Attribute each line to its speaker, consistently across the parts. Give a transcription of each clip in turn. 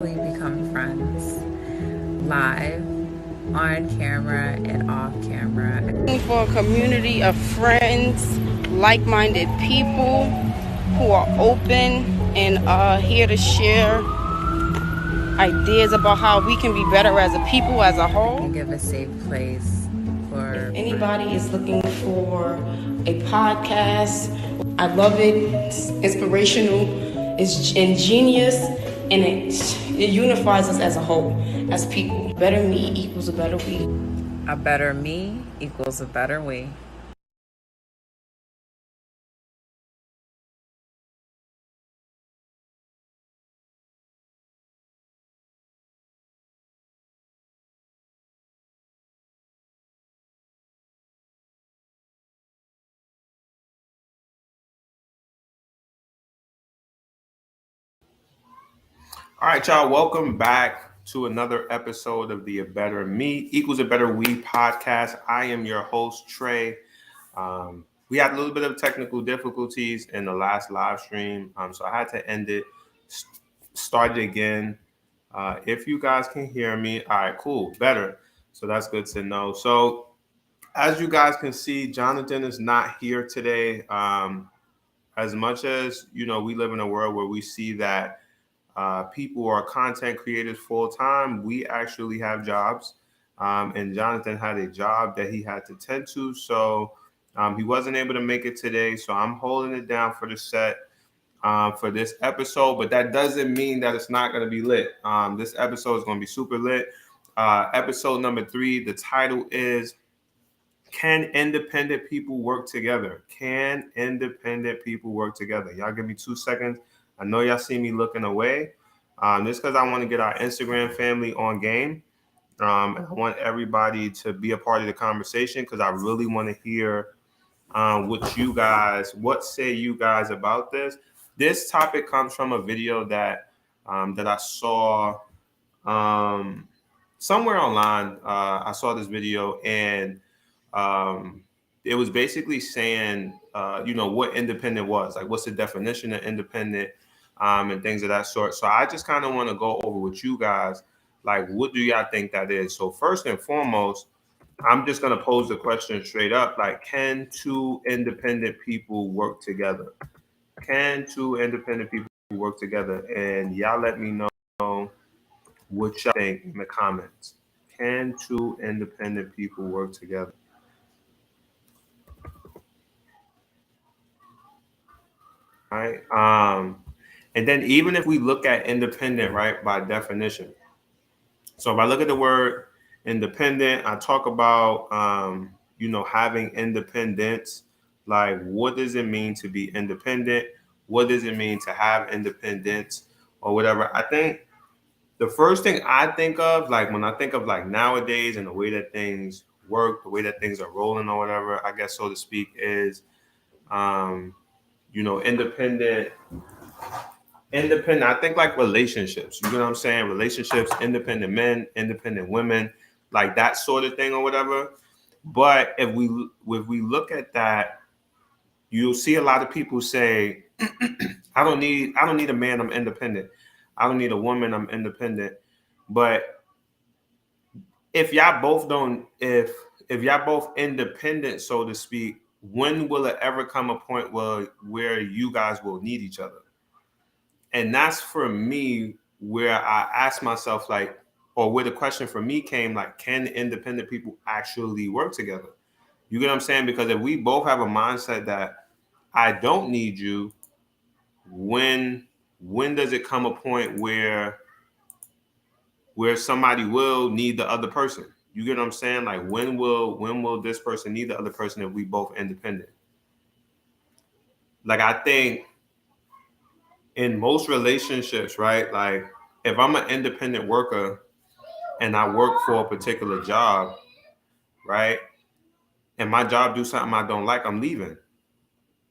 Speaker 1: We become friends live, on camera, and off camera.
Speaker 2: For a community of friends, like-minded people who are open and are here to share ideas about how we can be better as a people as a whole.
Speaker 1: And give a safe place for
Speaker 2: If anybody is looking for a podcast, I love it. It's inspirational, it's ingenious, and it unifies us as a whole, as people. Better me equals a better we.
Speaker 1: A better me equals a better we.
Speaker 3: All right, y'all. Welcome back to another episode of the A Better Me Equals a Better We podcast. I am your host, Trey. We had a little bit of technical difficulties in the last live stream, so I had to end it, start it again. If you guys can hear me, all right, cool, better. So that's good to know. So as you guys can see, Jonathan is not here today. As much as, we live in a world where we see that people are content creators full time. We actually have jobs. And Jonathan had a job that he had to tend to. So he wasn't able to make it today. So I'm holding it down for the set for this episode. But that doesn't mean that it's not going to be lit. This episode is going to be super lit. Episode number 3, the title is Can Independent People Work Together? Can independent people work together? Y'all give me 2 seconds. I know y'all see me looking away. Just because I want to get our Instagram family on game. And I want everybody to be a part of the conversation because I really want to hear what say you guys about this. This topic comes from a video that I saw somewhere online. I saw this video and it was basically saying, what independent was, like, what's the definition of independent, and things of that sort. So I just kind of want to go over with you guys, like, what do y'all think that is? So first and foremost, I'm just going to pose the question straight up, like, can two independent people work together? Can two independent people work together? And y'all let me know what y'all think in the comments. Can two independent people work together? Right. And then even if we look at independent, right, by definition. So if I look at the word independent, I talk about, having independence. Like, what does it mean to be independent? What does it mean to have independence or whatever? I think the first thing I think of, like, when I think of like nowadays and the way that things work, the way that things are rolling or whatever, I guess, so to speak, is, independent. I think like relationships, you know what I'm saying? Relationships, independent men, independent women, like that sort of thing or whatever. But if we look at that, you'll see a lot of people say, I don't need a man, I'm independent. I don't need a woman, I'm independent. But if y'all both don't if y'all both independent, so to speak, when will it ever come a point where you guys will need each other? And that's for me where I ask myself, like, or where the question for me came, like, can independent people actually work together? You get what I'm saying? Because if we both have a mindset that I don't need you, when does it come a point where somebody will need the other person? You get what I'm saying? Like, when will this person need the other person if we both independent? Like, I think in most relationships, right? Like, if I'm an independent worker and I work for a particular job, right? And my job do something I don't like, I'm leaving.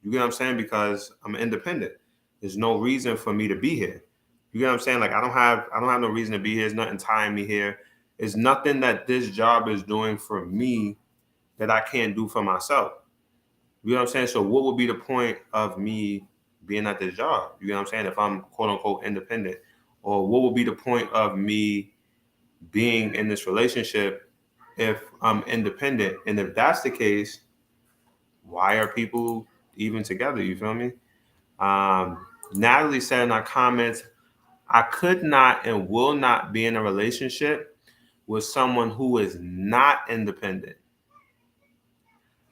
Speaker 3: You get what I'm saying? Because I'm independent. There's no reason for me to be here. You get what I'm saying? Like, I don't have no reason to be here. There's nothing tying me here. It's nothing that this job is doing for me that I can't do for myself. You know what I'm saying? So what would be the point of me being at this job? You know what I'm saying? If I'm quote unquote independent, or what would be the point of me being in this relationship if I'm independent? And if that's the case, why are people even together? You feel me? Natalie said in our comments, I could not and will not be in a relationship with someone who is not independent.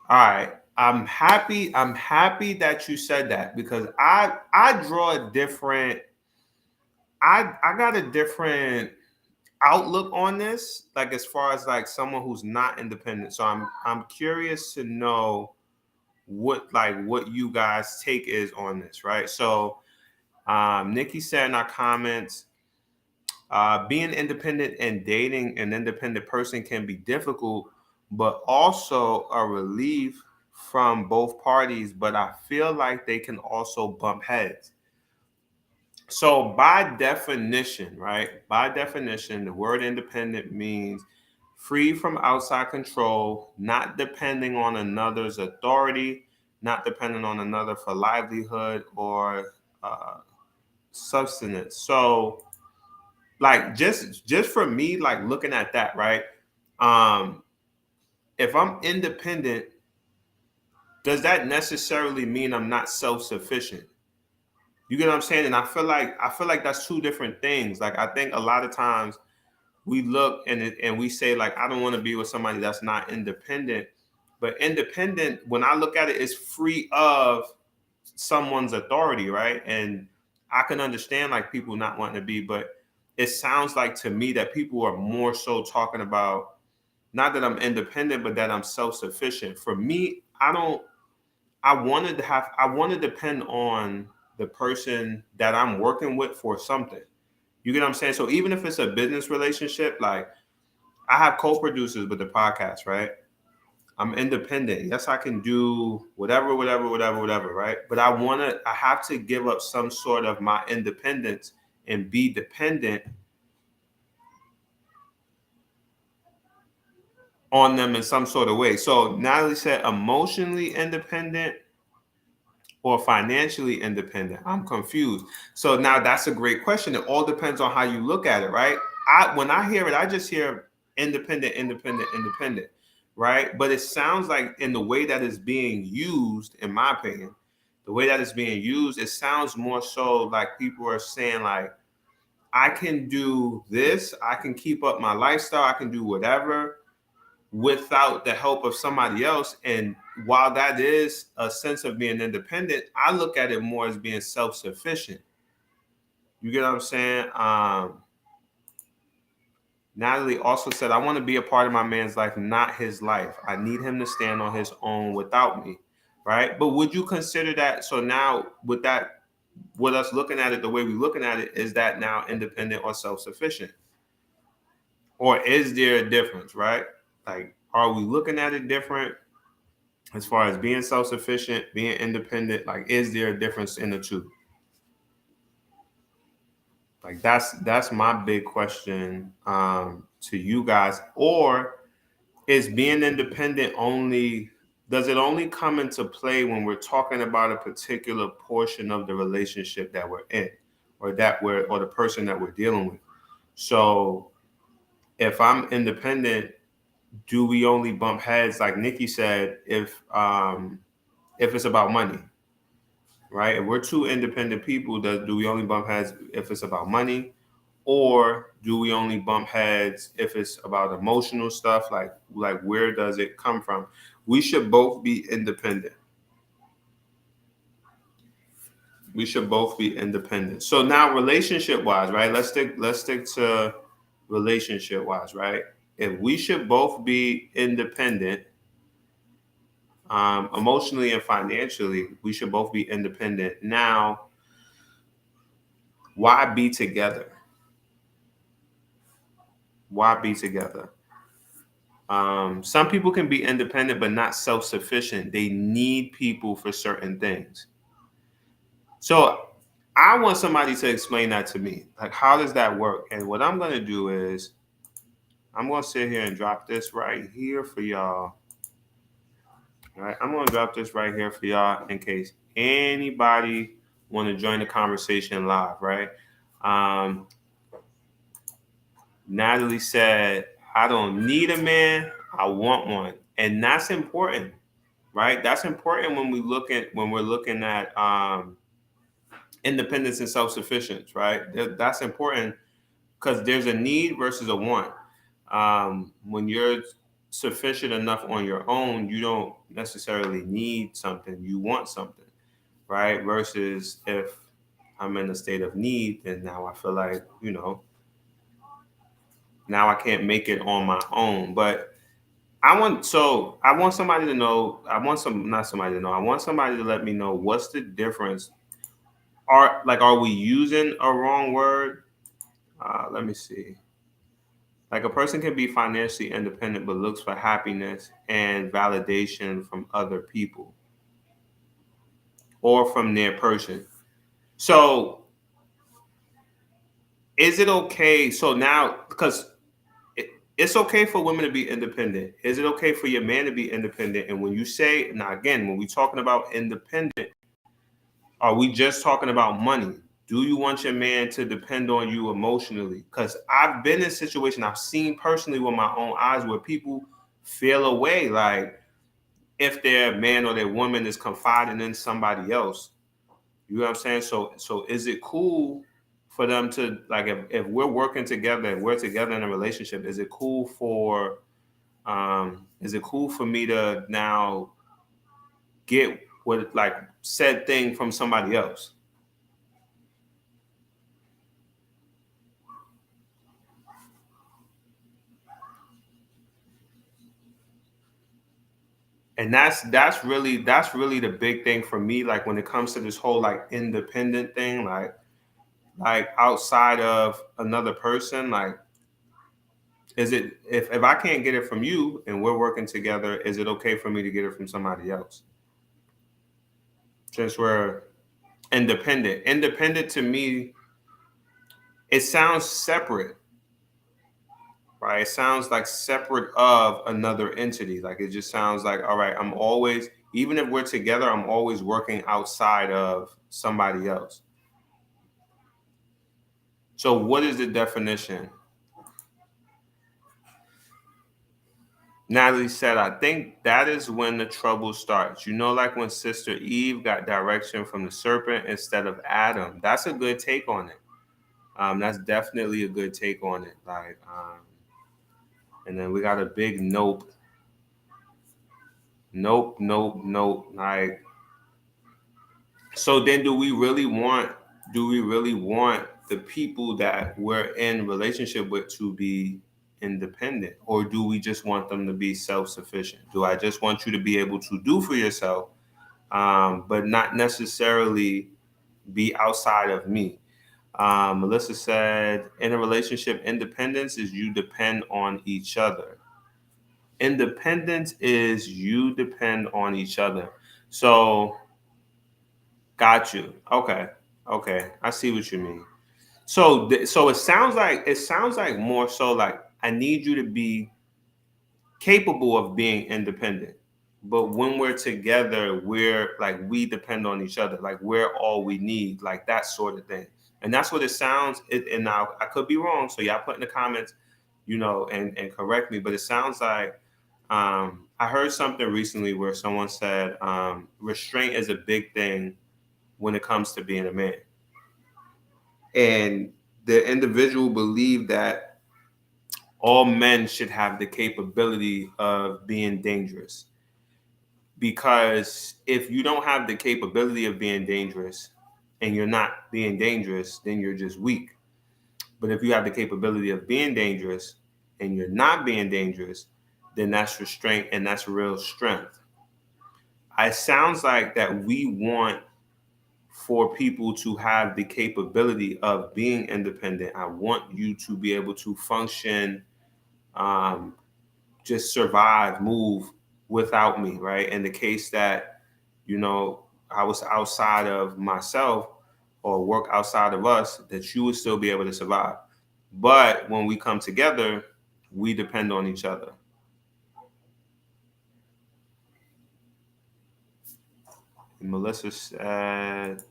Speaker 3: All right. I'm happy that you said that, because I draw a different I got a different outlook on this, like as far as like someone who's not independent. So I'm curious to know what you guys take is on this, right? So Nikki said in our comments, being independent and dating an independent person can be difficult, but also a relief from both parties. But I feel like they can also bump heads. So by definition, right? By definition, the word independent means free from outside control, not depending on another's authority, not depending on another for livelihood or sustenance. So like just for me, like looking at that, right? Um, if I'm independent, does that necessarily mean I'm not self-sufficient? You get what I'm saying? And I feel like that's two different things. Like I think a lot of times we look and we say like I don't want to be with somebody that's not independent. But independent, when I look at it, is free of someone's authority, right? And I can understand like people not wanting to be, but it sounds like to me that people are more so talking about not that I'm independent, but that I'm self-sufficient. For me, I want to depend on the person that I'm working with for something. You get what I'm saying? So even if it's a business relationship, like I have co-producers with the podcast, right? I'm independent. Yes, I can do whatever, right? But I have to give up some sort of my independence and be dependent on them in some sort of way. So Natalie said emotionally independent or financially independent. I'm confused. So now that's a great question. It all depends on how you look at it, right? When I hear it, I just hear independent, right? But it sounds like in the way that it's being used, in my opinion, the way that it's being used, it sounds more so like people are saying like, I can do this, I can keep up my lifestyle, I can do whatever without the help of somebody else. And while that is a sense of being independent, I look at it more as being self-sufficient. You get what I'm saying? Natalie also said, I want to be a part of my man's life, not his life. I need him to stand on his own without me. Right. But would you consider that? So now with us looking at it the way we're looking at it, is that now independent or self-sufficient? Or is there a difference, right? Like, are we looking at it different as far as being self-sufficient, being independent? Like, is there a difference in the two? Like, that's my big question to you guys. Or is being independent only, does it only come into play when we're talking about a particular portion of the relationship that we're in, or or the person that we're dealing with? So if I'm independent, do we only bump heads, like Nikki said, if it's about money, right? If we're two independent people, do we only bump heads if it's about money, or do we only bump heads if it's about emotional stuff? Like where does it come from? We should both be independent. We should both be independent. So now, relationship wise, right? Let's stick to relationship wise, right? If we should both be independent, emotionally and financially, we should both be independent. Now, why be together? Why be together? Some people can be independent but not self-sufficient. They need people for certain things. So I want somebody to explain that to me. Like, how does that work? And what I'm going to do is I'm going to sit here and drop this right here for y'all. All right, I'm going to drop this right here for y'all in case anybody want to join the conversation live, right? Natalie said, I don't need a man, I want one. And that's important, right? That's important when we're looking at independence and self-sufficiency, right? That's important because there's a need versus a want. When you're sufficient enough on your own, you don't necessarily need something, you want something, right? Versus if I'm in a state of need, then now I feel like, now I can't make it on my own. But I want somebody to know, not somebody to know, I want somebody to let me know what's the difference. Are we using a wrong word? Let me see. Like a person can be financially independent but looks for happiness and validation from other people or from their person. So is it okay? So now, because it's okay for women to be independent. Is it okay for your man to be independent? And when you say, now again, when we're talking about independent, are we just talking about money? Do you want your man to depend on you emotionally? Because I've been in a situation, I've seen personally with my own eyes where people feel away, like if their man or their woman is confiding in somebody else. You know what I'm saying? So is it cool for them to, like, if we're working together and we're together in a relationship, is it cool for me to now get what, like, said thing from somebody else? And that's really the big thing for me, like when it comes to this whole like independent thing, like outside of another person, like, is it, if I can't get it from you and we're working together, is it okay for me to get it from somebody else? Since we're independent to me, it sounds separate, right? It sounds like separate of another entity. Like it just sounds like, all right, I'm always, even if we're together, I'm always working outside of somebody else. So what is the definition? Natalie said, I think that is when the trouble starts. Like when Sister Eve got direction from the serpent instead of Adam. That's a good take on it. That's definitely a good take on it. Like, and then we got a big nope. Nope, nope, nope. Like, so then do we really want the people that we're in relationship with to be independent, or do we just want them to be self-sufficient? Do I just want you to be able to do for yourself, but not necessarily be outside of me? Melissa said, in a relationship, independence is you depend on each other. Independence is you depend on each other. So got you. Okay. Okay. I see what you mean. So it sounds like more so like I need you to be capable of being independent. But when we're together, we're like we depend on each other. Like we're all we need, like that sort of thing. And that's what it sounds. And now I could be wrong. So y'all put in the comments, and correct me. But it sounds like I heard something recently where someone said restraint is a big thing when it comes to being a man. And the individual believed that all men should have the capability of being dangerous. Because if you don't have the capability of being dangerous and you're not being dangerous, then you're just weak. But if you have the capability of being dangerous and you're not being dangerous, then that's restraint and that's real strength. It sounds like that we want for people to have the capability of being independent. I want you to be able to function, um, just survive, move without me, right? In the case that, I was outside of myself or work outside of us, that you would still be able to survive. But when we come together, we depend on each other. And Melissa said,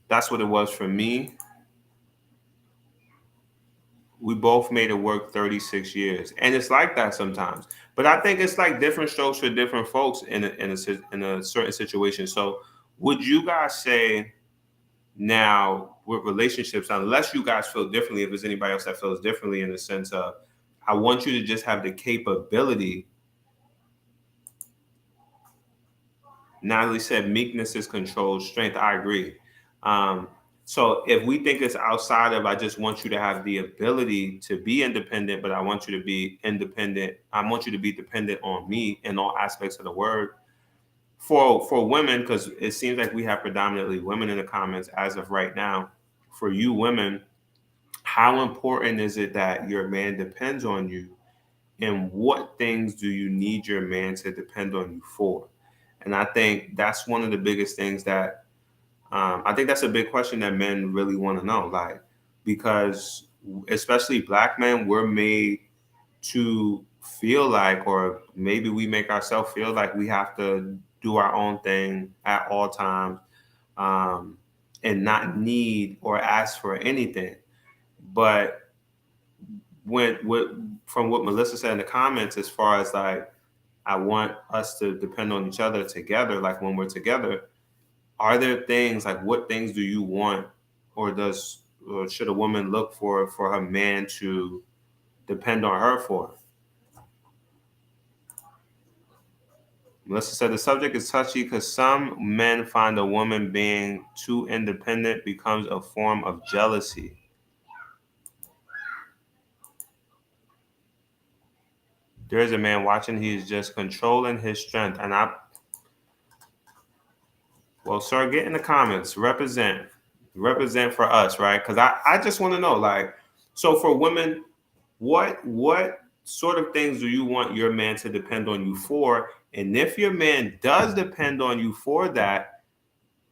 Speaker 3: that's what it was for me. we both made it work 36 years, and it's like that sometimes. But I think it's like different strokes for different folks in a certain situation. So, would you guys say now with relationships, unless you guys feel differently, if there's anybody else that feels differently in the sense of, I want you to just have the capability. Natalie said meekness is controlled strength. I agree. Um, so if we think it's outside of, I just want you to have the ability to be independent, but I want you to be independent. I want you to be dependent on me in all aspects of the word. For women, because it seems like we have predominantly women in the comments as of right now. For you women, how important is it that your man depends on you, and what things do you need your man to depend on you for? And I think that's one of the biggest things that I think that's a big question that men really want to know. Like, because especially black men, we're made to feel like, or maybe we make ourselves feel like we have to do our own thing at all times, um, and not need or ask for anything. But from what Melissa said in the comments, as far as like, I want us to depend on each other together, like when we're together, are there things like, what things do you want, or should a woman look for her man to depend on her for? Melissa said the subject is touchy because some men find a woman being too independent becomes a form of jealousy. There's a man watching, he's just controlling his strength. Well, sir, get in the comments, represent for us, right? Because I just want to know, like, so for women, what sort of things do you want your man to depend on you for? And if your man does depend on you for that,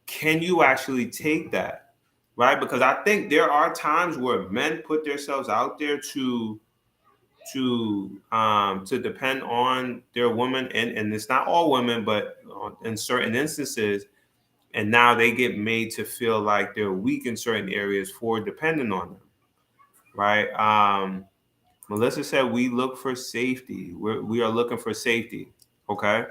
Speaker 3: can you actually take that, right? Because I think there are times where men put themselves out there to depend on their woman, and it's not all women, but in certain instances, and now they get made to feel like they're weak in certain areas for depending on them, right? Melissa said we look for safety. We are looking for safety. Okay,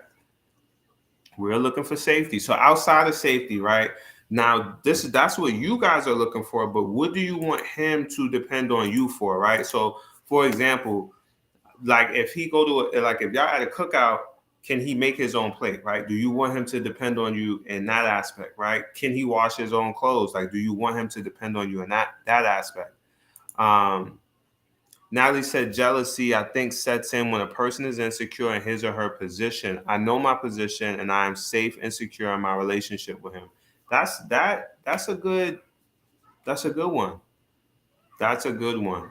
Speaker 3: we're looking for safety. So outside of safety, right? Now that's what you guys are looking for. But what do you want him to depend on you for, right? So, for example, like if he go to like if y'all at a cookout, can he make his own plate, right? Do you want him to depend on you in that aspect, right? Can he wash his own clothes? Like, do you want him to depend on you in that aspect? Um, Natalie said jealousy, I think, sets in when a person is insecure in his or her position. I know my position and I am safe and secure in my relationship with him. That's a good one. That's a good one.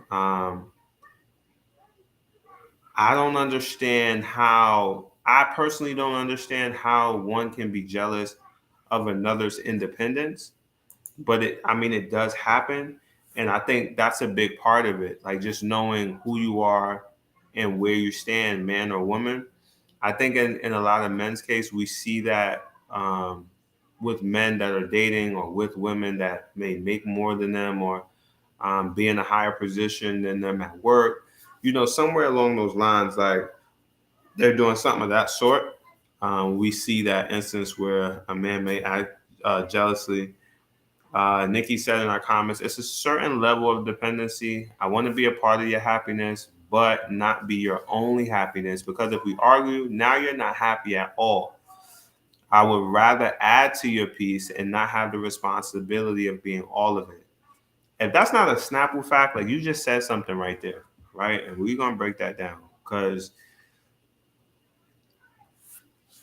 Speaker 3: I personally don't understand how one can be jealous of another's independence, but it does happen. And I think that's a big part of it. Like, just knowing who you are and where you stand, man or woman. I think in a lot of men's case, we see that with men that are dating, or with women that may make more than them, or be in a higher position than them at work. Somewhere along those lines, like they're doing something of that sort. We see that instance where a man may act jealously. Nikki said in our comments, it's a certain level of dependency. I want to be a part of your happiness, but not be your only happiness. Because if we argue, now you're not happy at all. I would rather add to your peace and not have the responsibility of being all of it. If that's not a Snapple fact, like you just said something right there, right? And we're going to break that down, because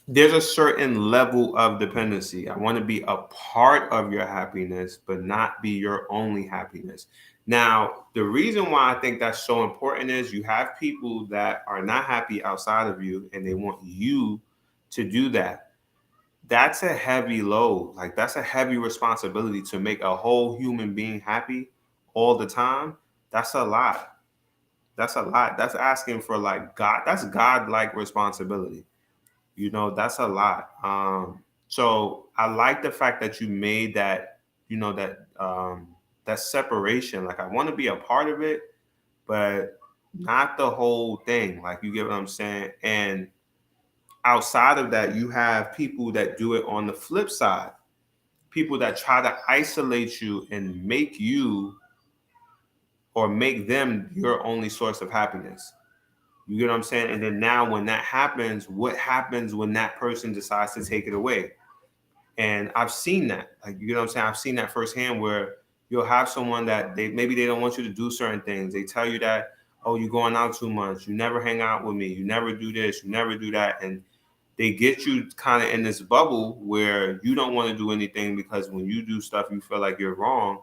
Speaker 3: there's a certain level of dependency. I want to be a part of your happiness, but not be your only happiness. Now, the reason why I think that's so important is you have people that are not happy outside of you, and they want you to do that. That's a heavy load. Like, that's a heavy responsibility to make a whole human being happy all the time. That's a lot. That's a lot. That's asking for like God. That's God-like responsibility. That's a lot. So I like the fact that you made that, that separation. Like, I want to be a part of it, but not the whole thing. Like, you get what I'm saying? And outside of that, you have people that do it on the flip side. People that try to isolate you and make you or make them your only source of happiness. You get what I'm saying? And then now when that happens, what happens when that person decides to take it away? And I've seen that. Like, you know what I'm saying? I've seen that firsthand where you'll have someone that they don't want you to do certain things. They tell you that, oh, you're going out too much. You never hang out with me. You never do this. You never do that. And they get you kind of in this bubble where you don't want to do anything because when you do stuff, you feel like you're wrong.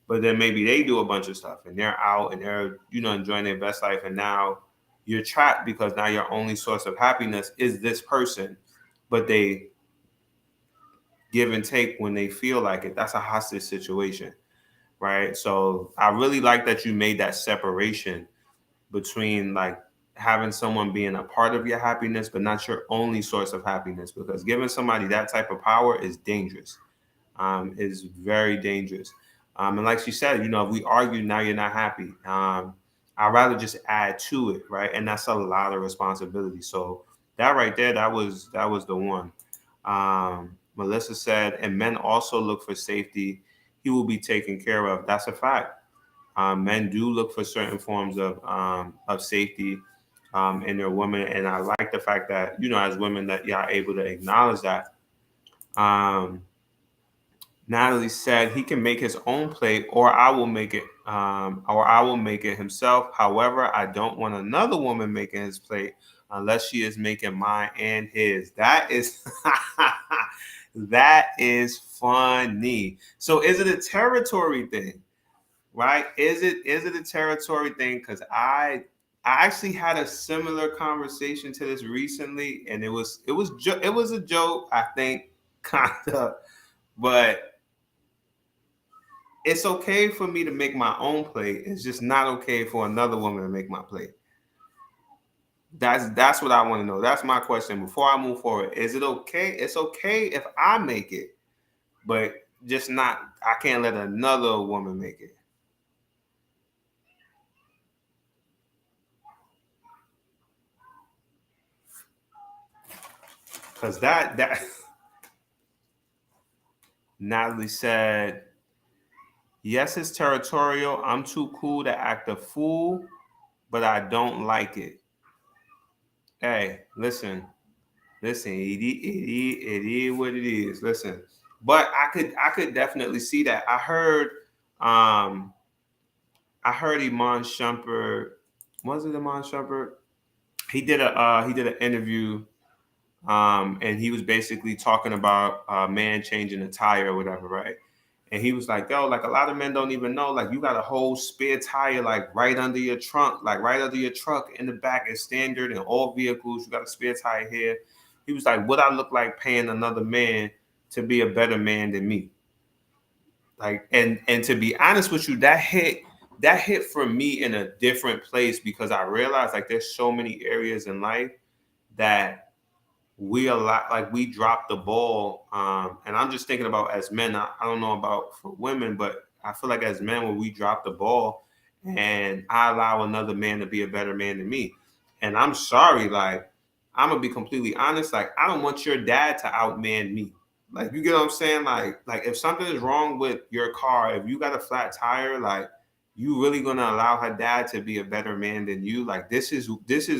Speaker 3: But then maybe they do a bunch of stuff and they're out and they're, enjoying their best life. And now you're trapped because now your only source of happiness is this person. But they give and take when they feel like it. That's a hostage situation, right? So I really like that you made that separation between like having someone being a part of your happiness, but not your only source of happiness, because giving somebody that type of power is dangerous. Is very dangerous. And like she said, if we argue now, you're not happy. I'd rather just add to it, right? And that's a lot of responsibility. So that right there, that was the one. Melissa said, and men also look for safety. He will be taken care of. That's a fact. Men do look for certain forms of safety in their women, and I like the fact that as women that y'all are able to acknowledge that. Natalie said he can make his own plate, or I will make it, himself. However, I don't want another woman making his plate unless she is making mine and his. That is that is funny. So is it a territory thing? Right? Is it a territory thing? Because I actually had a similar conversation to this recently, and it was a joke, I think, kind of, but it's okay for me to make my own plate. It's just not okay for another woman to make my plate. That's what I want to know. That's my question before I move forward. Is it okay? It's okay if I make it, but just not. I can't let another woman make it. Because that Natalie said, yes, it's territorial. I'm too cool to act a fool, but I don't like it. Hey, listen, it is what it is. Listen, but I could definitely see that. I heard Iman Shumpert. Was it Iman Shumpert? He did an interview, and he was basically talking about a man changing a tire or whatever, right? And he was like, yo, like a lot of men don't even know, like you got a whole spare tire, like right under your trunk, like right under your truck in the back is standard in all vehicles. You got a spare tire here. He was like, what I look like paying another man to be a better man than me? Like, and to be honest with you, that hit for me in a different place because I realized like there's so many areas in life that we drop the ball. And I'm just thinking about as men, I don't know about for women, but I feel like as men, when we drop the ball and I allow another man to be a better man than me. And I'm sorry, like, I'm gonna be completely honest. Like, I don't want your dad to outman me. Like, you get what I'm saying? Like if something is wrong with your car, if you got a flat tire, like, you really gonna allow her dad to be a better man than you? Like, this is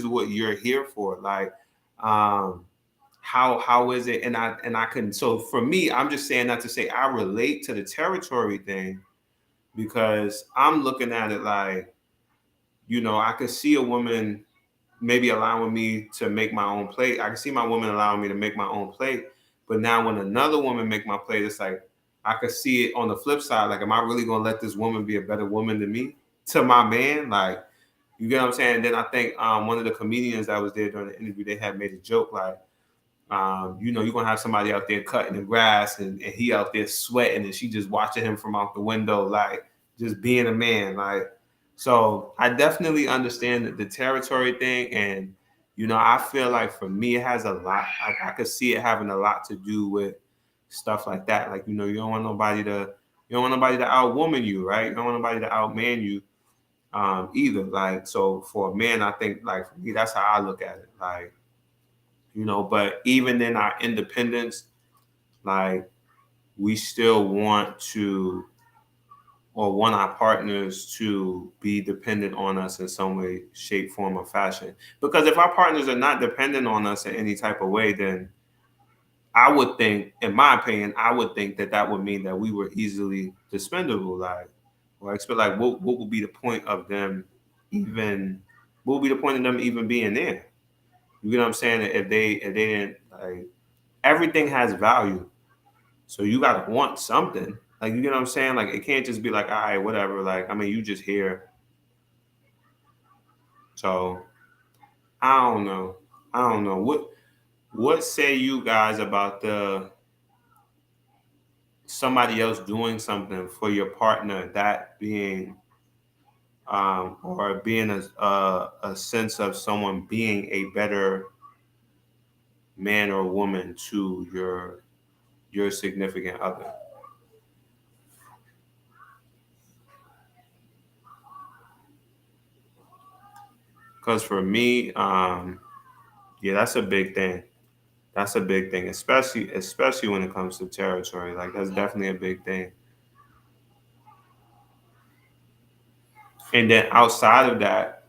Speaker 3: what you're here for. Like, how is it? And I couldn't. So for me, I'm just saying that to say I relate to the territory thing because I'm looking at it like, I could see a woman maybe allowing me to make my own plate. I can see my woman allowing me to make my own plate. But now when another woman make my plate, it's like I could see it on the flip side. Like, am I really gonna let this woman be a better woman than me to my man? Like, you get what I'm saying? And then I think one of the comedians that was there during the interview, they had made a joke like, you're gonna have somebody out there cutting the grass and he out there sweating and she just watching him from out the window, like just being a man. Like, so I definitely understand the territory thing. And, I feel like for me, it has a lot, I could see it having a lot to do with stuff like that. Like, you don't want nobody to outwoman you, right? You don't want nobody to outman you. either. Like, so for a man, I think, like, for me, that's how I look at it. Like, but even in our independence, like, we still want to, or want our partners to be dependent on us in some way, shape, form, or fashion. Because if our partners are not dependent on us in any type of way, then I would think, in my opinion, I would think that that would mean that we were easily dispendable. Like, or expect, like, what would be the point of them even? What would be the point of them even being there? You get what I'm saying? If they didn't, like, everything has value, so you gotta want something. Like, you get what I'm saying? Like, it can't just be like, all right, whatever. Like, I mean, you just here. So I don't know. I don't know. What say you guys about the somebody else doing something for your partner, that being or being a sense of someone being a better man or woman to your significant other? Because for me, yeah, that's a big thing. That's a big thing, especially when it comes to territory. Like, that's definitely a big thing. And then outside of that,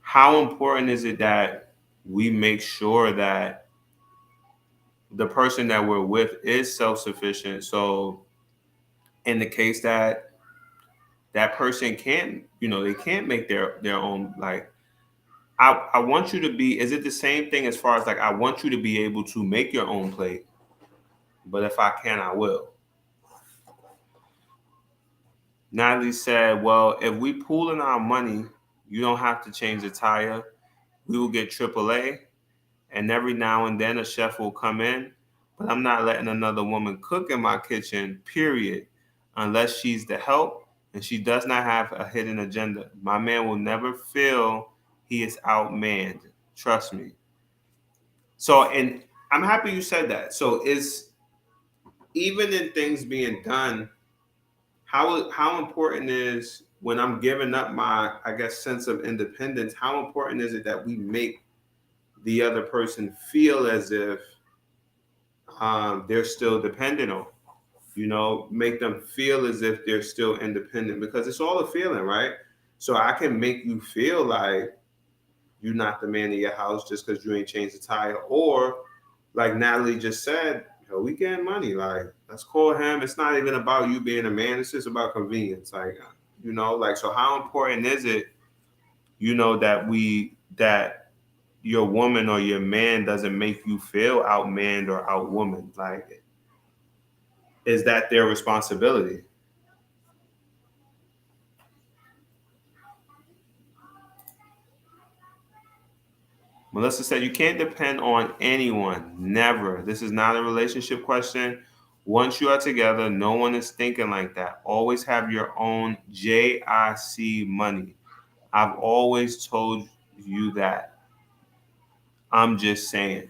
Speaker 3: how important is it that we make sure that the person that we're with is self-sufficient? So in the case that that person can't, they can't make their own, like, I want you to be, is it the same thing as far as, like, I want you to be able to make your own plate, but if I can, I will. Natalie said, well, if we pool in our money, you don't have to change the tire. We will get AAA, and every now and then a chef will come in, but I'm not letting another woman cook in my kitchen, period, unless she's the help and she does not have a hidden agenda. My man will never feel he is outmanned. Trust me. So, and I'm happy you said that. So, is even in things being done, how important is, when I'm giving up my, I guess, sense of independence, how important is it that we make the other person feel as if they're still dependent on, make them feel as if they're still independent, because it's all a feeling, right? So I can make you feel like you're not the man of your house just because you ain't changed the tire, or like Natalie just said, we getting money, like, let's call him. It's not even about you being a man, it's just about convenience. Like, like, so how important is it, that your woman or your man doesn't make you feel outmanned or outwoman? Like, is that their responsibility? Melissa said, you can't depend on anyone. Never. This is not a relationship question. Once you are together, no one is thinking like that. Always have your own JIC money. I've always told you that. I'm just saying.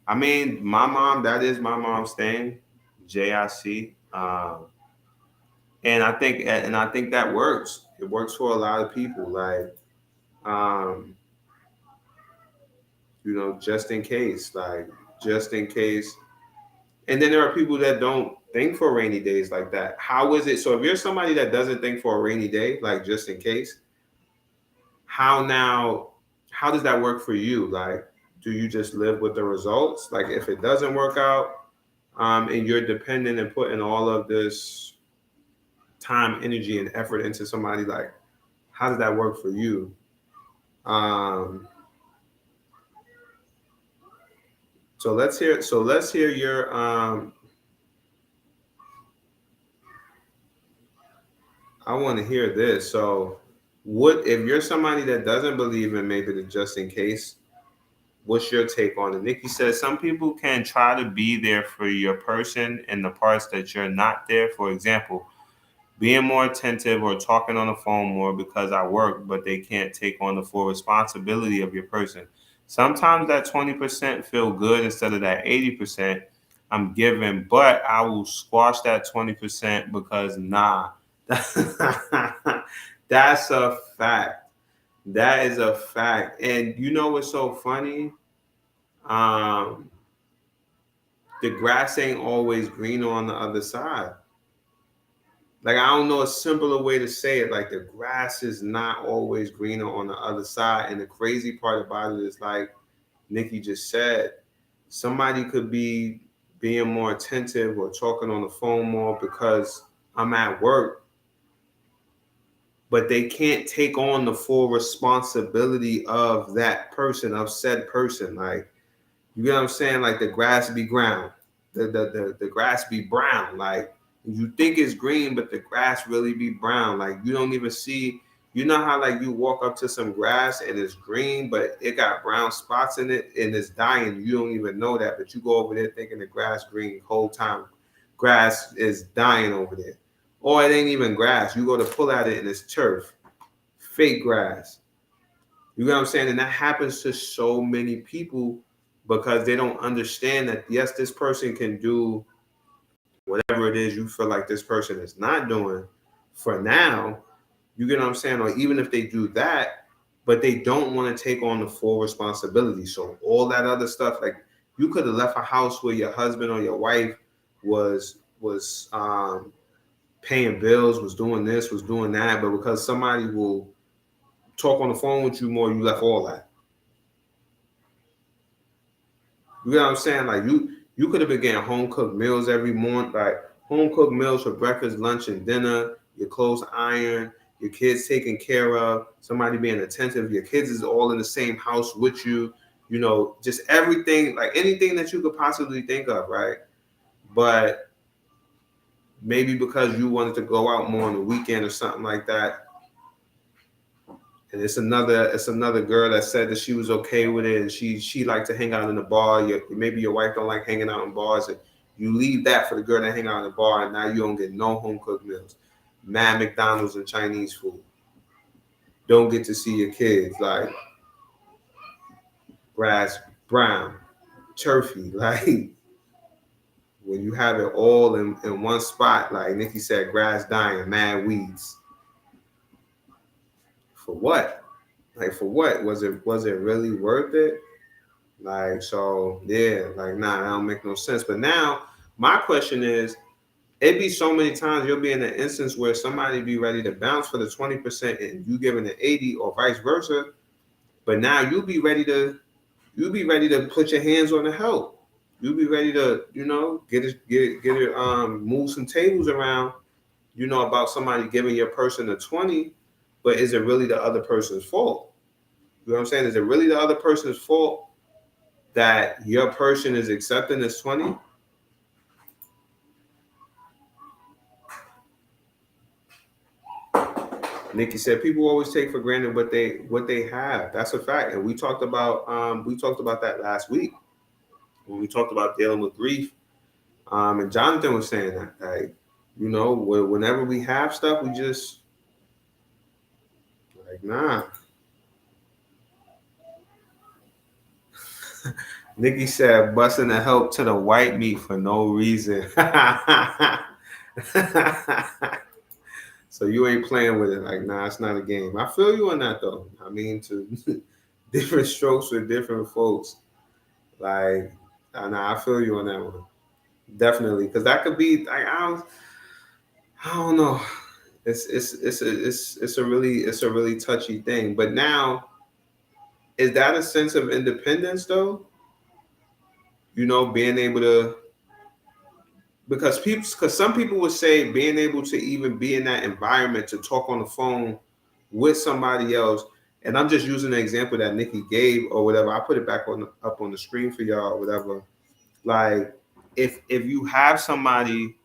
Speaker 3: I mean, my mom, that is my mom's thing, JIC. And I think that works. It works for a lot of people. Like, um, just in case, like, just in case. And then there are people that don't think for rainy days like that. How is it? So if you're somebody that doesn't think for a rainy day, like, just in case, how does that work for you? Like, do you just live with the results? Like, if it doesn't work out, and you're dependent and putting all of this time, energy, and effort into somebody, like, how does that work for you? Um, so let's hear your I want to hear this. So, what if you're somebody that doesn't believe in maybe the just in case? What's your take on it? Nikki says some people can try to be there for your person in the parts that you're not there. For example, being more attentive or talking on the phone more because I work, but they can't take on the full responsibility of your person. Sometimes that 20% feel good instead of that 80% I'm giving, but I will squash that 20% because, nah, That's a fact. That is a fact. And you know what's so funny? Um, the grass ain't always greener on the other side. Like, I don't know a simpler way to say it. Like, the grass is not always greener on the other side. And the crazy part about it is, like Nikki just said, somebody could be being more attentive or talking on the phone more because I'm at work, but they can't take on the full responsibility of that person, of said person. Like, you get what I'm saying? Like, the grass be brown, the grass be brown. Like, you think it's green, but the grass really be brown. Like, you don't even see. You know how, like, you walk up to some grass and it's green, but it got brown spots in it and it's dying. You don't even know that, but you go over there thinking the grass green the whole time. Grass is dying over there. Or it ain't even grass. You go to pull at it and it's turf, fake grass. You know what I'm saying? And that happens to so many people because they don't understand that, yes, this person can do whatever it is you feel like this person is not doing for now. You get what I'm saying? Or even if they do that, but they don't want to take on the full responsibility. So all that other stuff, like, you could have left a house where your husband or your wife was paying bills, was doing this, was doing that, but because somebody will talk on the phone with you more, you left all that. You know what I'm saying? Like, you could have been getting home cooked meals every morning, like home cooked meals for breakfast, lunch, and dinner. Your clothes ironed, your kids taken care of, somebody being attentive. Your kids is all in the same house with you. You know, just everything, like anything that you could possibly think of, right? But maybe because you wanted to go out more on the weekend or something like that, and it's another girl that said that she was okay with it, and she liked to hang out in the bar. Maybe your wife don't like hanging out in bars, and you leave that for the girl that hang out in the bar, and now you don't get no home cooked meals, mad McDonald's and Chinese food. Don't get to see your kids, like, grass brown, turfy, like, when you have it all in one spot, like Nikki said, grass dying, mad weeds. For what? Like, for what? Was it really worth it? Like, so yeah, like, nah, that don't make no sense. But now my question is, it be so many times you'll be in an instance where somebody be ready to bounce for the 20% and you giving the 80 or vice versa. But now you be ready to put your hands on the help. You be ready to, get it, move some tables around, about somebody giving your person a 20, but is it really the other person's fault? You know what I'm saying? Is it really the other person's fault that your person is accepting this 20? Nikki said people always take for granted what they have. That's a fact. And we talked about that last week when we talked about dealing with grief. And Jonathan was saying that, like, whenever we have stuff, we just like, nah. Nikki said busting the help to the white meat for no reason. So you ain't playing with it. Like, nah, it's not a game. I feel you on that, though. I mean, to different strokes for different folks. Like, nah, I feel you on that one. Definitely, because that could be like, I don't know. It's a really touchy thing. But now, is that a sense of independence, though? Being able to, because some people would say being able to even be in that environment to talk on the phone with somebody else. And I'm just using the example that Nikki gave or whatever. I put it back up on the screen for y'all or whatever. Like, if you have somebody, you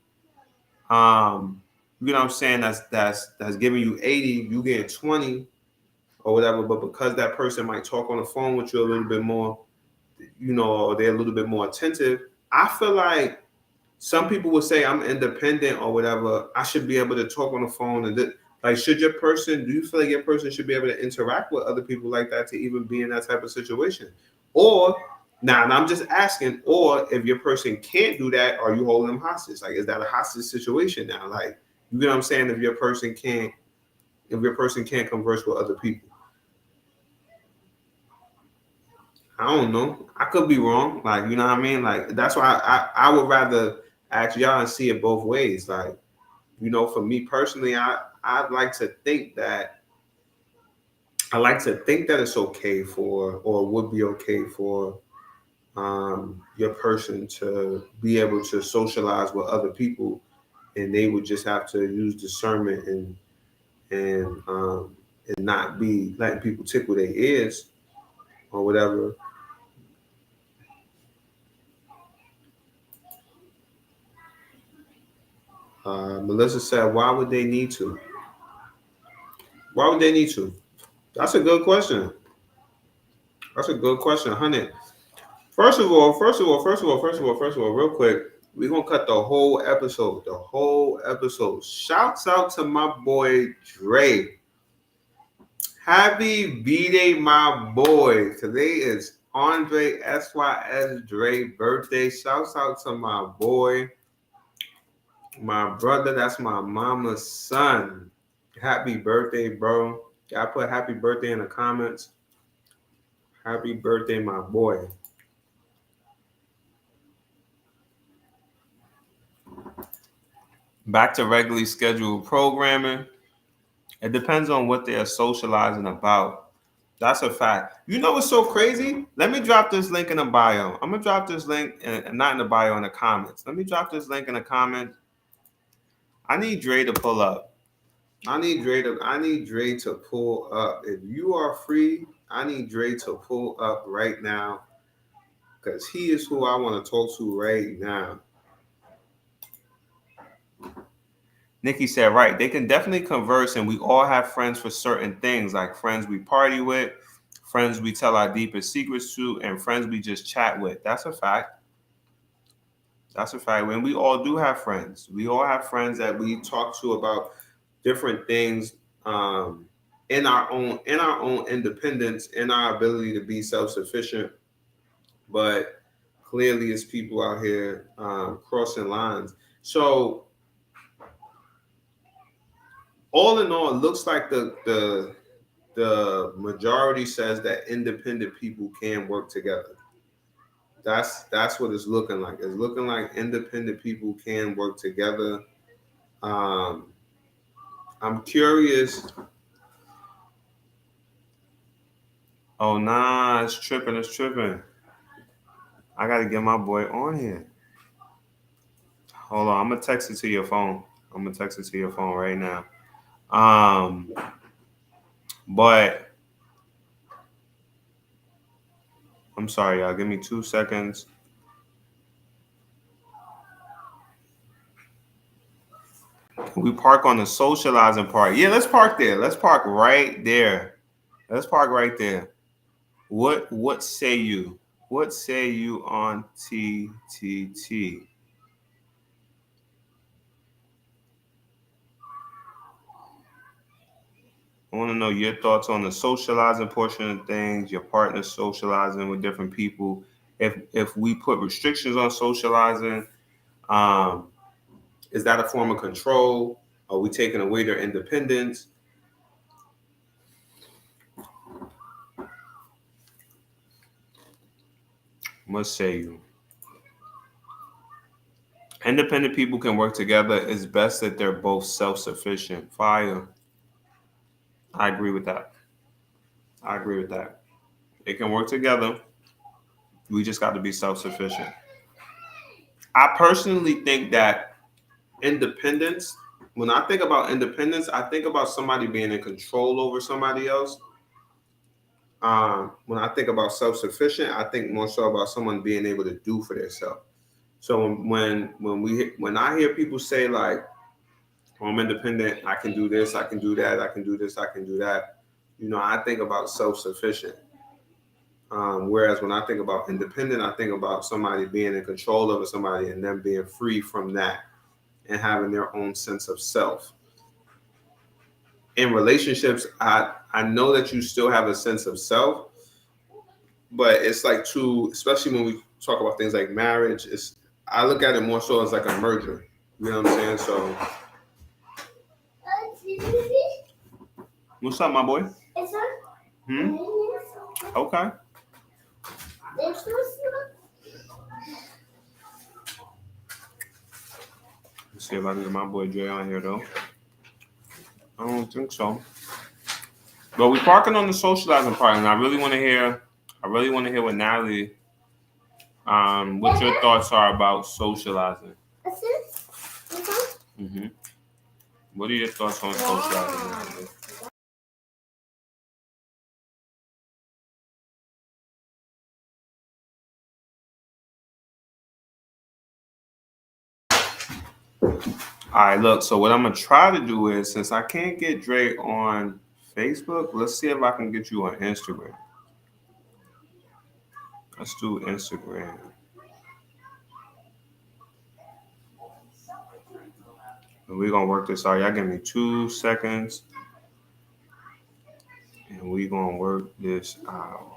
Speaker 3: know what I'm saying, that's giving you 80, you get 20 or whatever, but because that person might talk on the phone with you a little bit more, or they're a little bit more attentive, I feel like some people will say I'm independent or whatever. I should be able to talk on the phone like, do you feel like your person should be able to interact with other people like that to even be in that type of situation? Or now, and I'm just asking, or if your person can't do that, are you holding them hostage? Like, is that a hostage situation now? Like, You get what I'm saying? If your person can't converse with other people. I don't know. I could be wrong. Like, you know what I mean? Like, that's why I would rather ask y'all and see it both ways. Like, you know, for me personally, I'd like to think that it's okay for, or would be okay for, your person to be able to socialize with other people, and they would just have to use discernment and not be letting people tickle their ears or whatever. Melissa said, "Why would they need to? Why would they need to?" That's a good question. That's a good question, honey. First of all, real quick, we're gonna cut the whole episode. The whole episode. Shouts out to my boy Dre. Happy B-Day, my boy. Today is Andre SYS Dre birthday. Shouts out to my boy, my brother. That's my mama's son. Happy birthday, bro. Y'all put happy birthday in the comments. Happy birthday, my boy. Back to regularly scheduled programming. It depends on what they are socializing about. That's a fact. You know what's so crazy? Let me drop this link in the bio. I'm gonna drop this link, and not in the bio, in the comments. Let me drop this link in the comments. I need Dre to pull up. I need Dre to pull up. If you are free, I need Dre to pull up right now, because he is who I want to talk to right now. Nikki said, right, they can definitely converse, and we all have friends for certain things, like friends we party with, friends we tell our deepest secrets to, and friends we just chat with. That's a fact. That's a fact. When we all do have friends. We all have friends that we talk to about different things, in our own independence, in our ability to be self-sufficient. But clearly it's people out here crossing lines. So all in all, it looks like the majority says that independent people can work together. That's what it's looking like. It's looking like independent people can work together. Um, I'm curious. Oh nah, it's tripping. It's tripping. I gotta get my boy on here. Hold on, I'm gonna text it to your phone. I'm gonna text it to your phone right now. Um, but I'm sorry, y'all. Give me 2 seconds. Can we park on the socializing part? Yeah, let's park there. Let's park right there. Let's park right there. What say you? What say you on TTT? I want to know your thoughts on the socializing portion of things, your partner socializing with different people. If we put restrictions on socializing, um, is that a form of control? Are we taking away their independence? What say you? Independent people can work together. It's best that they're both self-sufficient. Fire. I agree with that. I agree with that. They can work together. We just got to be self-sufficient. I personally think that independence, when I think about independence, I think about somebody being in control over somebody else. When I think about self-sufficient, I think more so about someone being able to do for themselves. So when I hear people say like, oh, I'm independent, I can do this, I can do that, I can do this, I can do that, I think about self-sufficient. Whereas when I think about independent, I think about somebody being in control over somebody and them being free from that and having their own sense of self. In relationships, I know that you still have a sense of self, but it's like especially when we talk about things like marriage, I look at it more so as like a merger. You know what I'm saying? So What's up, my boy? Okay. Let's see if I can get my boy Jay on here though. I don't think so. But we're parking on the socializing part, and I really want to hear what Natalie, what your thoughts are about socializing. Mm-hmm. What are your thoughts on socializing, Natalie? All right, look. So what I'm gonna try to do is, since I can't get Dre on Facebook, let's see if I can get you on Instagram. Let's do Instagram. And we're gonna work this out. Y'all give me 2 seconds. And we're gonna work this out.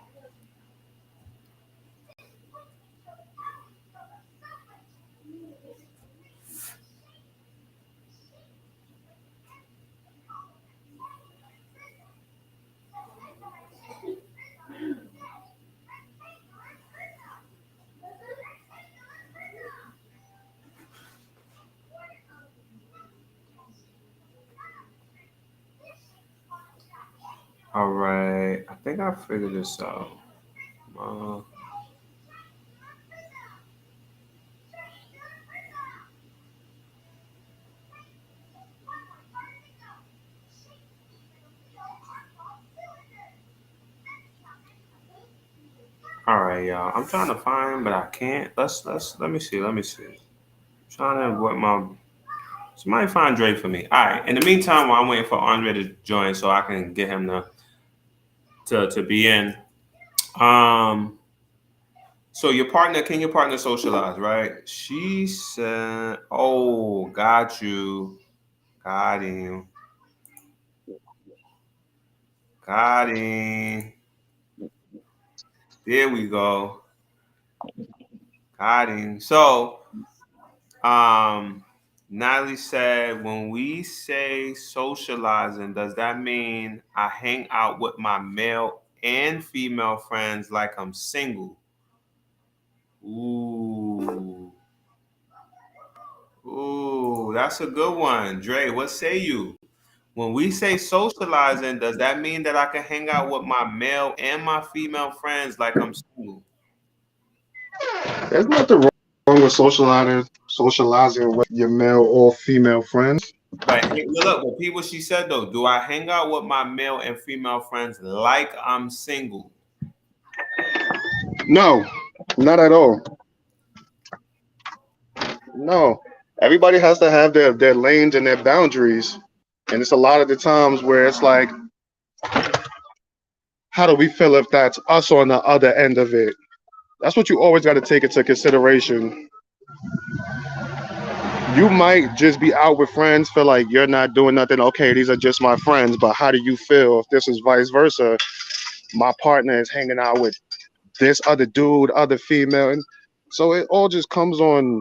Speaker 3: All right, I think I figured this out. All right, y'all. I'm trying to find, but I can't. Let me see. I'm trying to avoid somebody find Dre for me. All right. In the meantime, while I'm waiting for Andre to join, so I can get him to be in. So can your partner socialize, right? She said, "Oh, got you, got him, got him. There we go, got him." So, Natalie said, when we say socializing, does that mean I hang out with my male and female friends like I'm single? Ooh. Ooh, that's a good one. Dre, what say you? When we say socializing, does that mean that I can hang out with my male and my female friends like I'm single?
Speaker 4: There's nothing wrong with socializing with your male or female friends.
Speaker 3: But hey, look, repeat what she said though. Do I hang out with my male and female friends like I'm single?
Speaker 4: No, not at all. No. Everybody has to have their lanes and their boundaries. And it's a lot of the times where it's like, how do we feel if that's us on the other end of it? That's what you always got to take into consideration. You might just be out with friends, feel like you're not doing nothing. Okay, these are just my friends, but how do you feel if this is vice versa? My partner is hanging out with this other dude, other female. And so it all just comes on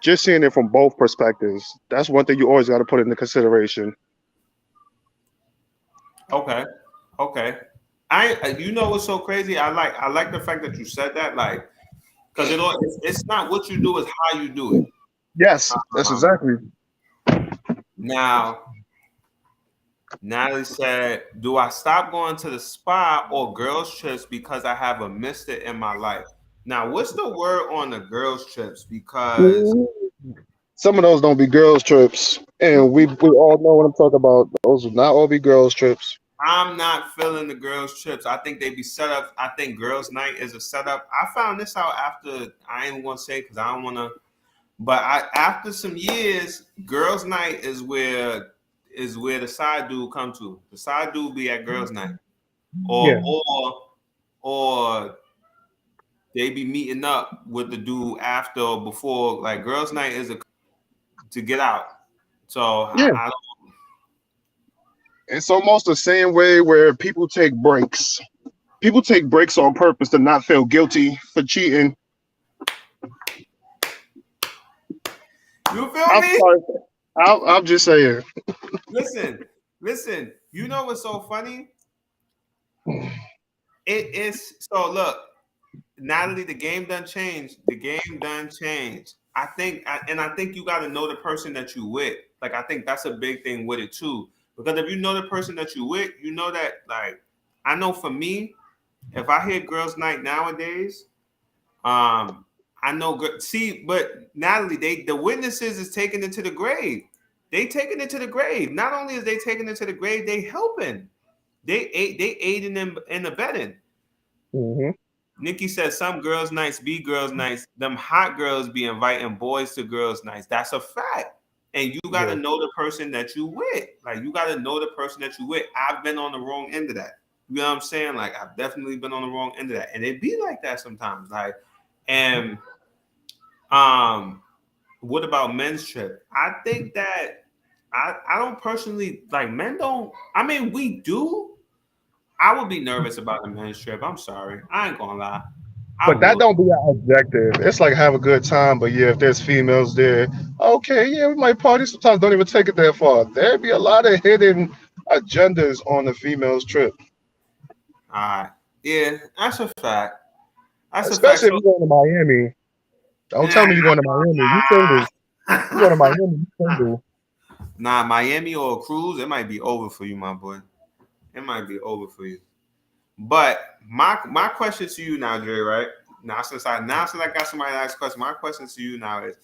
Speaker 4: just seeing it from both perspectives. That's one thing you always got to put into consideration.
Speaker 3: Okay. Okay. You know what's so crazy? I like the fact that you said that, like, because it's not what you do, it's how you do it.
Speaker 4: Yes, that's exactly.
Speaker 3: Now, Natalie said, "Do I stop going to the spa or girls trips because I have a mister in my life?" Now, what's the word on the girls trips? Because
Speaker 4: Some of those don't be girls trips, and we all know what I'm talking about. Those will not all be girls trips.
Speaker 3: I'm not feeling the girls trips. I think they be set up. I think girls night is a setup. I found this out after, I ain't gonna say because I don't want to, but after some years, girls night is where the side dude come to. The side dude be at girls night,
Speaker 4: Yeah.
Speaker 3: or they be meeting up with the dude after or before. Like girls night is to get out. So
Speaker 4: Yeah.
Speaker 3: I don't.
Speaker 4: It's almost the same way where people take breaks. People take breaks on purpose to not feel guilty for cheating.
Speaker 3: You feel
Speaker 4: I'm
Speaker 3: me?
Speaker 4: sorry. I'm just saying.
Speaker 3: Listen. You know what's so funny? It is so. Look, Natalie, the game done changed. The game done changed. I think you got to know the person that you with. Like, I think that's a big thing with it too. Because if you know the person that you with, you know that. Like, I know for me, if I hear girls' night nowadays, um, I know. See, but Natalie, the witnesses is taking it to the grave. They taking it to the grave. Not only is they taking it to the grave, they helping. They aiding them in the bedding.
Speaker 4: Mm-hmm.
Speaker 3: Nikki says some girls' nights be girls' nights. Them hot girls be inviting boys to girls' nights. That's a fact. And you gotta
Speaker 4: Yeah.
Speaker 3: know the person that you with. Like you gotta know the person that you with. I've been on the wrong end of that. You know what I'm saying? Like I've definitely been on the wrong end of that. And it be like that sometimes. Like, and what about men's trip? I think that I don't personally like men don't I mean we do. I would be nervous about a men's trip. I'm sorry. I ain't gonna lie. I
Speaker 4: But that
Speaker 3: would.
Speaker 4: don't be our objective. It's like have a good time, but yeah, if there's females there, okay, yeah, we might party. Sometimes don't even take it that far. There'd be a lot of hidden agendas on the females trip,
Speaker 3: All right. Yeah, that's a fact. That's a fact.
Speaker 4: especially if
Speaker 3: So,
Speaker 4: you're going to Miami. Don't tell me you're going to Miami. You single. You going to Miami? You single.
Speaker 3: nah, Miami or a cruise, it might be over for you, my boy. It might be over for you. But my question to you now, Dre, right? Now since I got somebody to ask a question, my question to you now is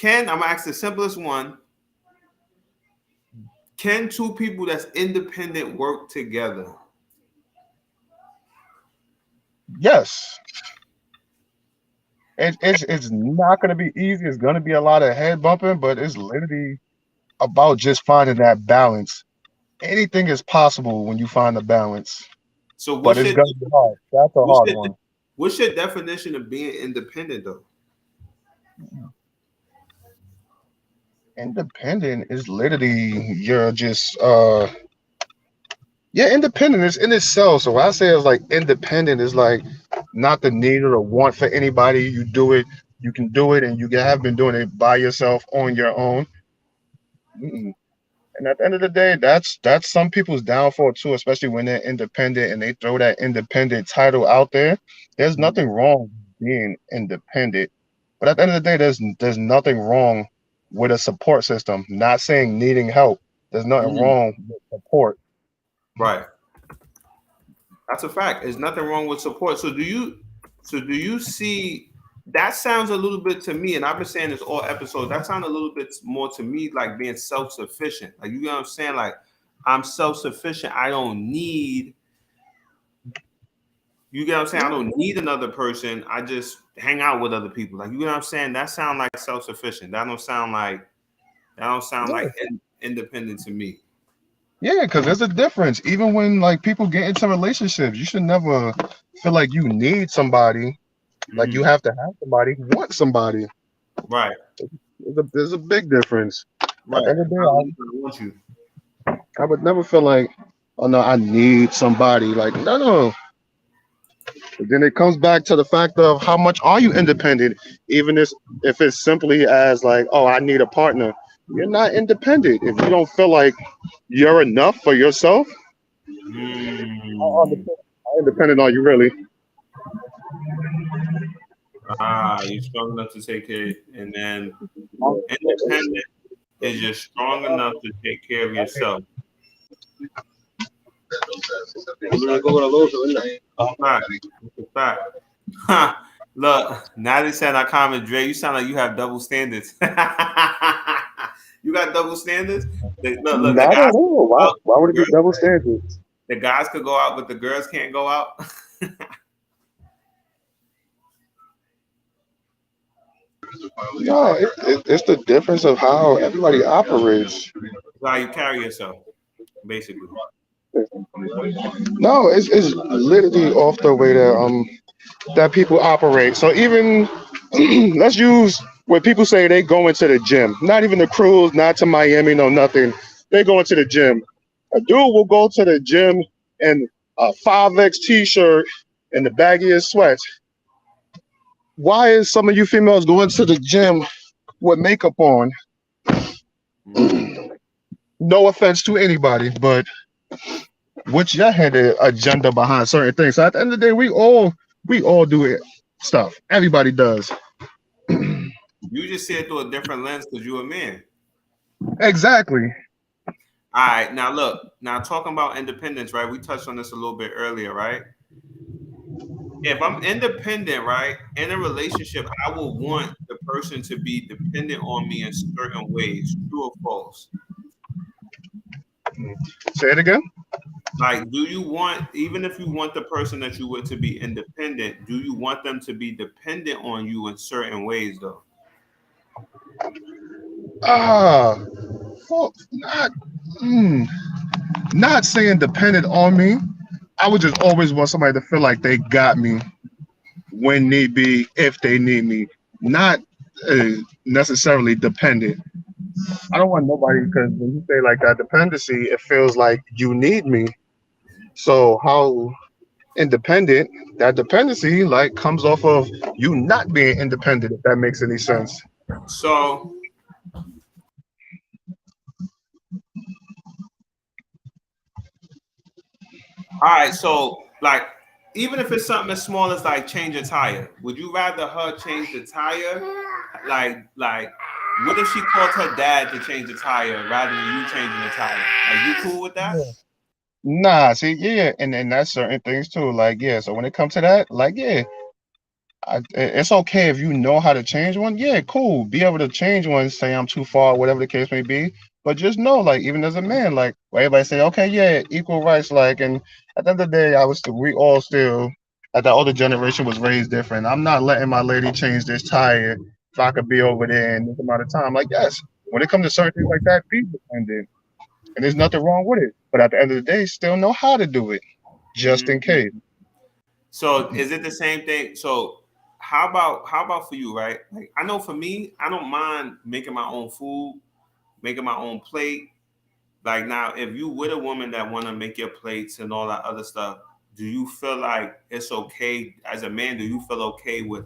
Speaker 3: I'm gonna ask the simplest one. Can two people that's independent work together?
Speaker 4: Yes, it's not going to be easy. It's going to be a lot of head bumping, but it's literally about just finding that balance. Anything is possible when you find the balance,
Speaker 3: So
Speaker 4: but it's going to be hard. That's a
Speaker 3: what's
Speaker 4: hard
Speaker 3: your
Speaker 4: one.
Speaker 3: what's your definition of being independent though?
Speaker 4: Independent is literally you're just yeah, independent is in itself. So what I say is like independent is like not the need or the want for anybody. You do it, you can do it, and you have been doing it by yourself on your own. Mm-mm. And at the end of the day, that's some people's downfall too, especially when they're independent and they throw that independent title out there. There's nothing wrong with being independent, but at the end of the day, there's nothing wrong with a support system. Not saying needing help. There's nothing
Speaker 3: Mm,
Speaker 4: wrong with support.
Speaker 3: right. That's a fact. There's nothing wrong with support. So do you see that sounds a little bit to me, and I've been saying this all episodes, that sounds a little bit more to me like being self-sufficient. Like you know what I'm saying? Like I'm self-sufficient. I don't need you get what I'm saying? I don't need another person. I just hang out with other people. Like you know what I'm saying? That sound like self-sufficient. That don't sound like independent to me.
Speaker 4: Yeah, because there's a difference. Even when like people get into relationships, you should never feel like you need somebody, like you
Speaker 3: Mhm.
Speaker 4: have to have somebody, want somebody.
Speaker 3: Right.
Speaker 4: There's a big difference. At the
Speaker 3: Right.
Speaker 4: end of the
Speaker 3: I
Speaker 4: day,
Speaker 3: want you.
Speaker 4: I would never feel like, oh no, I need somebody. Like, no. But then it comes back to the fact of how much are you independent? Even if it's simply as like, oh, I need a partner. You're not independent. If you don't feel like you're enough for yourself,
Speaker 3: Mm.
Speaker 4: how independent are you really?
Speaker 3: You're strong enough to take care, and then independent is just strong enough to take care of yourself. Fact. It's a fact. Ha. Look, now they said I comment, Dre, you sound like you have double standards. You got double standards? Look,
Speaker 4: Not at all.
Speaker 3: out,
Speaker 4: Why would it be
Speaker 3: girls,
Speaker 4: double standards?
Speaker 3: the guys could go out, but the girls can't go out.
Speaker 4: No, it's the difference of how everybody operates.
Speaker 3: How you carry yourself, basically.
Speaker 4: No, it's literally off the way that people operate. So even let's use when people say they go into the gym, not even the cruise, not to Miami, no nothing. They go into the gym. A dude will go to the gym in a 5X t-shirt and the baggiest sweats. Why is some of you females going to the gym with makeup on? No offense to anybody, but what's your headed agenda behind certain things? So at the end of the day, we all do it stuff. Everybody does.
Speaker 3: You just see it through a different lens because you're a man.
Speaker 4: Exactly.
Speaker 3: All right, now look, now talking about independence, right? We touched on this a little bit earlier, right? If I'm independent, right, in a relationship, I will want the person to be dependent on me in certain ways, true or false.
Speaker 4: Say it again.
Speaker 3: Like, do you want, even if you want the person that you with to be independent, do you want them to be dependent on you in certain ways, though?
Speaker 4: Ah, well, not saying dependent on me. I would just always want somebody to feel like they got me when need be, if they need me. Not uh, necessarily dependent. I don't want nobody because when you say like that dependency, it feels like you need me. So how independent that dependency like comes off of you not being independent, if that makes any sense.
Speaker 3: So, all right, so like, even if it's something as small as like change a tire, would you rather her change the tire? Like, what if she called her dad to change the tire rather than you changing the tire? Are you cool with that?
Speaker 4: Nah, see, yeah, and that's certain things too. Like, yeah, so when it comes to that, like, yeah, it's okay if you know how to change one. Yeah, cool. Be able to change one, say I'm too far, whatever the case may be. But just know, like, even as a man, like, where everybody say, okay, yeah, equal rights, like, and at the end of the day, we all still, at the older generation was raised different. I'm not letting my lady change this tire if I could be over there in this amount of time. Like, yes, when it comes to certain things like that, be dependent, and there's nothing wrong with it. But at the end of the day, still know how to do it, just in
Speaker 3: Mhm.
Speaker 4: case.
Speaker 3: So is it the same thing? So how about for you, right? Like I know for me, I don't mind making my own food, making my own plate. Like now, if you with a woman that want to make your plates and all that other stuff, do you feel like it's okay as a man? Do you feel okay with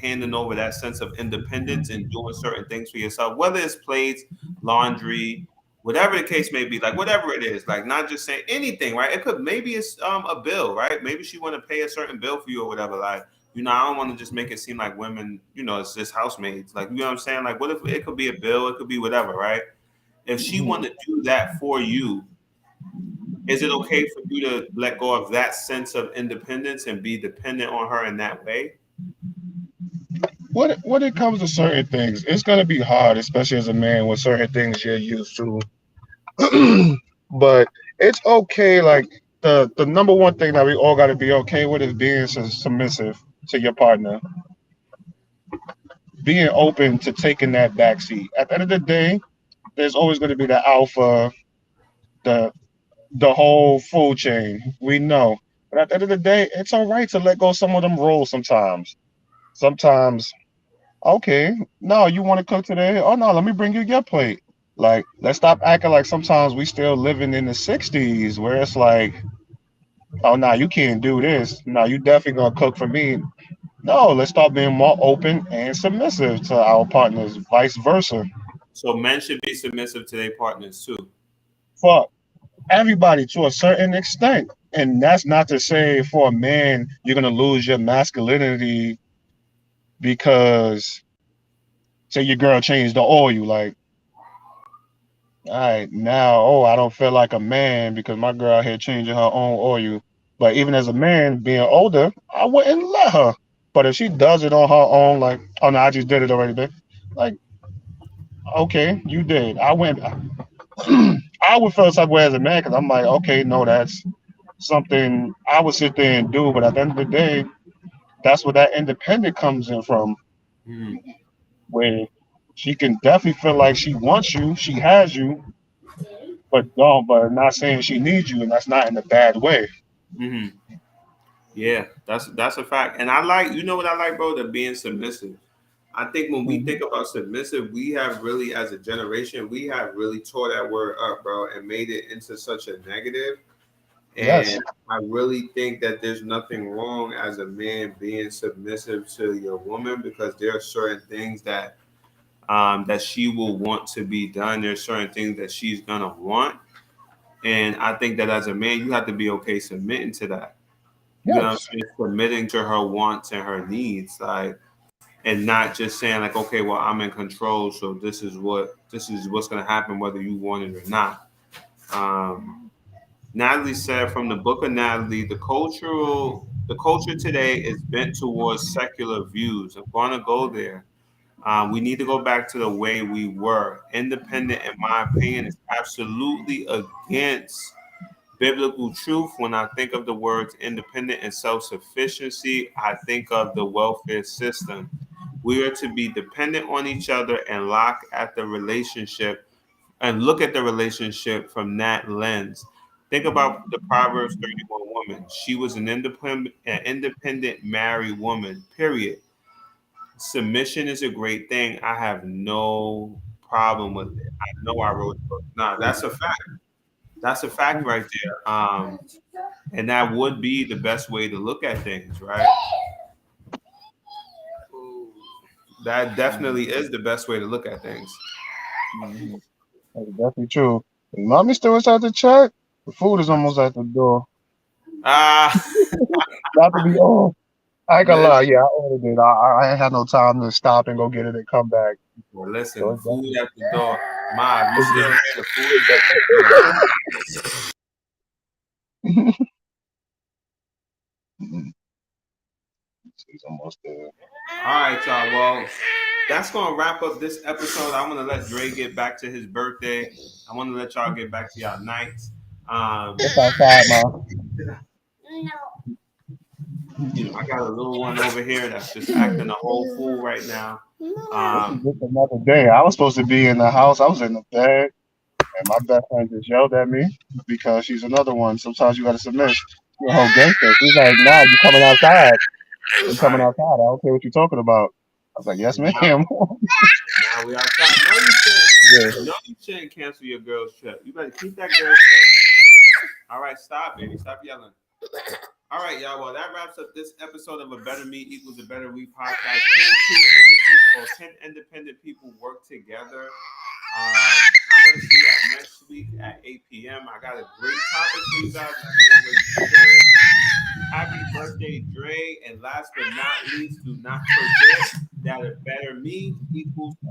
Speaker 3: handing over that sense of independence and doing certain things for yourself, whether it's plates, laundry, whatever the case may be, like whatever it is, like not just saying anything, right? It could maybe it's a bill, right? Maybe she want to pay a certain bill for you or whatever. Like I don't want to just make it seem like women, it's just housemaids. Like you know what I'm saying? Like what if it could be a bill? It could be whatever, right? If she want to do that for you, is it okay for you to let go of that sense of independence and be dependent on her in that way?
Speaker 4: When it comes to certain things, it's gonna be hard, especially as a man with certain things you're used to. But it's okay. Like the number one thing that we all got to be okay with is being submissive to your partner, being open to taking that back seat. At the end of the day, there's always going to be the alpha, the the whole food chain. We know, but at the end of the day, it's all right to let go of some of them roles sometimes. Sometimes, okay, no, you want to cook today? Oh no, let me bring you your plate. Like, let's stop acting like sometimes we still living in the '60s where it's like, oh no, you can't do this. No, you definitely gonna cook for me. No, let's start being more open and submissive to our partners, vice versa.
Speaker 3: So men should be submissive to their partners too.
Speaker 4: For everybody to a certain extent. And that's not to say for a man you're gonna lose your masculinity because say your girl changed the oil. Like, all right, now I don't feel like a man because my girl out here changing her own oil. But even as a man being older, I wouldn't let her. But if she does it on her own, like, oh no, I just did it already, babe. Like, okay, you did. I went. I would feel the type of way as a man because I'm like, okay, no, that's something I would sit there and do. But at the end of the day, that's where that independent comes in from,
Speaker 3: Mm-hmm.
Speaker 4: where she can definitely feel like she wants you, she has you, but not saying she needs you, and that's not in a bad way.
Speaker 3: Mm-hmm. Yeah, that's a fact. And I like, what I like, bro, the being submissive. I think when we
Speaker 4: Mhm.
Speaker 3: think about submissive, we have really, as a generation, we have really tore that word up, bro, and made it into such a negative.
Speaker 4: Yes.
Speaker 3: And I really think that there's nothing wrong as a man being submissive to your woman because there are certain things that that she will want to be done. There's certain things that she's gonna want, and I think that as a man, you have to be okay submitting to that. You know what I'm
Speaker 4: Yes.
Speaker 3: saying? Submitting to her wants and her needs, like, and not just saying like, okay, well, I'm in control, so this is what's gonna happen whether you want it or not. Um, Natalie said from the book of Natalie, the culture today is bent towards secular views. I'm going to go there. We need to go back to the way we were. Independent, in my opinion, is absolutely against biblical truth. When I think of the words independent and self-sufficiency, I think of the welfare system. We are to be dependent on each other and look at the relationship from that lens. Think about the Proverbs 31 woman. She was an independent married woman, period. Submission is a great thing. I have no problem with it. I know I wrote the book. No, that's a fact. That's a fact right there. And that would be the best way to look at things, right? That definitely is the best way to look at things.
Speaker 4: Mm-hmm. That's definitely true. Is mommy still inside the chat? The food is almost at the door.
Speaker 3: Ah,
Speaker 4: Not to be oh, I ain't gonna lie,
Speaker 3: listen,
Speaker 4: yeah, I ordered it. I ain't had no time to stop and go get it and come back. So
Speaker 3: listen,
Speaker 4: it's
Speaker 3: food
Speaker 4: definitely,
Speaker 3: at the door. Ma, you
Speaker 4: it's
Speaker 3: still
Speaker 4: good.
Speaker 3: here? The food is at the door.
Speaker 4: She's almost there.
Speaker 3: All right, y'all. Well, that's gonna wrap up this episode. I'm gonna let Dre get back to his birthday. I want to let y'all get back to y'all nights.
Speaker 4: It's outside, ma.
Speaker 3: I got a little one over here that's just acting a whole fool right now.
Speaker 4: This is just another day. I was supposed to be in the house. I was in the bed, and my best friend just yelled at me because she's another one. Sometimes you gotta submit. She's a whole gangster. She's like, "Nah, you coming outside? You
Speaker 3: All
Speaker 4: coming
Speaker 3: right,
Speaker 4: outside? I don't care what you're talking about." I was like, "Yes, ma'am."
Speaker 3: now, now we outside.
Speaker 4: Yeah.
Speaker 3: No, you shouldn't cancel your girl's trip. You better keep that girl's trip. All right, stop, baby. Stop yelling. All right, y'all. Well, that wraps up this episode of A Better Me Equals a Better We podcast. Can 10 independent people work together? I'm going to see you next week at 8 p.m. I got a great topic for you guys. I can't wait to share it. Happy birthday, Dre. And last but not least, do not forget that a better me equals a